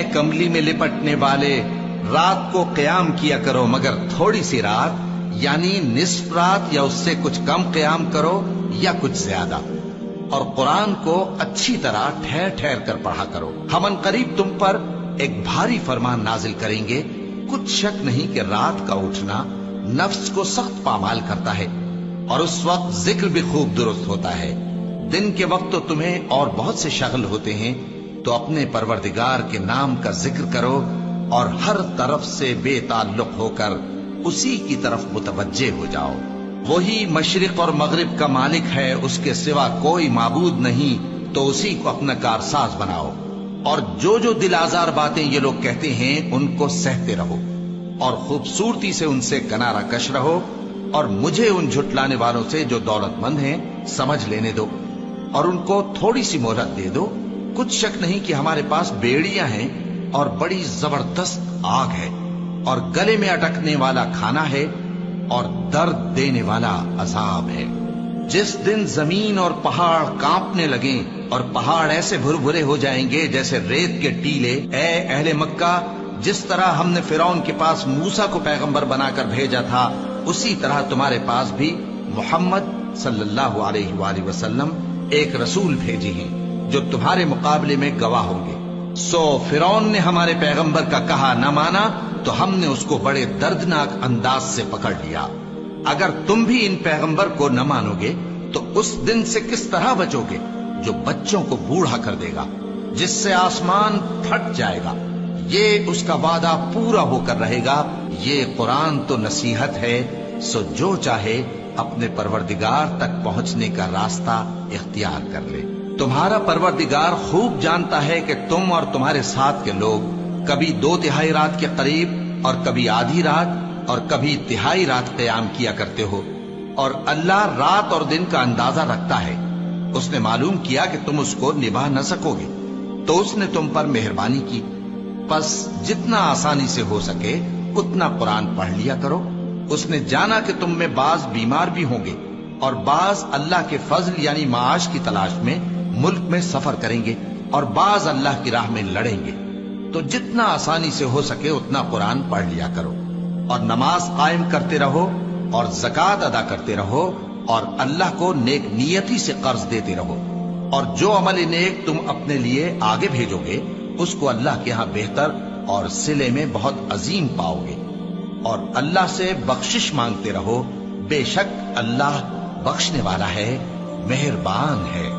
اے کملی میں لپٹنے والے، رات کو قیام کیا کرو مگر تھوڑی سی رات، یعنی نصف رات یا اس سے کچھ کم قیام کرو یا کچھ زیادہ، اور قرآن کو اچھی طرح ٹھہر ٹھہر کر پڑھا کرو۔ ہم ان قریب تم پر ایک بھاری فرمان نازل کریں گے، کچھ شک نہیں کہ رات کا اٹھنا نفس کو سخت پامال کرتا ہے، اور اس وقت ذکر بھی خوب درست ہوتا ہے۔ دن کے وقت تو تمہیں اور بہت سے شغل ہوتے ہیں، تو اپنے پروردگار کے نام کا ذکر کرو اور ہر طرف سے بے تعلق ہو کر اسی کی طرف متوجہ ہو جاؤ۔ وہی مشرق اور مغرب کا مالک ہے، اس کے سوا کوئی معبود نہیں، تو اسی کو اپنا کارساز بناؤ۔ اور جو جو دل آزار باتیں یہ لوگ کہتے ہیں ان کو سہتے رہو، اور خوبصورتی سے ان سے کنارہ کش رہو، اور مجھے ان جھٹلانے والوں سے جو دولت مند ہیں سمجھ لینے دو، اور ان کو تھوڑی سی مہلت دے دو۔ کچھ شک نہیں کہ ہمارے پاس بیڑیاں ہیں اور بڑی زبردست آگ ہے، اور گلے میں اٹکنے والا کھانا ہے، اور درد دینے والا عذاب ہے۔ جس دن زمین اور پہاڑ کانپنے لگیں اور پہاڑ ایسے بھربھرے ہو جائیں گے جیسے ریت کے ٹیلے، اے اہل مکہ، جس طرح ہم نے فرعون کے پاس موسیٰ کو پیغمبر بنا کر بھیجا تھا، اسی طرح تمہارے پاس بھی محمد صلی اللہ علیہ وآلہ وسلم ایک رسول بھیجے ہیں جو تمہارے مقابلے میں گواہ ہوں گے۔ سو فرعون نے ہمارے پیغمبر کا کہا نہ مانا تو ہم نے اس کو بڑے دردناک انداز سے پکڑ لیا۔ اگر تم بھی ان پیغمبر کو نہ مانو گے تو اس دن سے کس طرح بچو گے جو بچوں کو بوڑھا کر دے گا، جس سے آسمان پھٹ جائے گا۔ یہ اس کا وعدہ پورا ہو کر رہے گا۔ یہ قرآن تو نصیحت ہے، سو جو چاہے اپنے پروردگار تک پہنچنے کا راستہ اختیار کر لے۔ تمہارا پروردگار خوب جانتا ہے کہ تم اور تمہارے ساتھ کے لوگ کبھی 2/3 رات کے قریب اور کبھی آدھی رات اور کبھی تہائی رات قیام کیا کرتے ہو، اور اللہ رات اور دن کا اندازہ رکھتا ہے۔ اس نے معلوم کیا کہ تم اس کو نبھا نہ سکو گے، تو اس نے تم پر مہربانی کی، پس جتنا آسانی سے ہو سکے اتنا قرآن پڑھ لیا کرو۔ اس نے جانا کہ تم میں بعض بیمار بھی ہوں گے، اور بعض اللہ کے فضل یعنی معاش کی تلاش میں ملک میں سفر کریں گے، اور بعض اللہ کی راہ میں لڑیں گے، تو جتنا آسانی سے ہو سکے اتنا قرآن پڑھ لیا کرو، اور نماز قائم کرتے رہو، اور زکوٰۃ ادا کرتے رہو، اور اللہ کو نیک نیتی سے قرض دیتے رہو، اور جو عمل نیک تم اپنے لیے آگے بھیجو گے اس کو اللہ کے ہاں بہتر اور صلے میں بہت عظیم پاؤ گے، اور اللہ سے بخشش مانگتے رہو، بے شک اللہ بخشنے والا ہے، مہربان ہے۔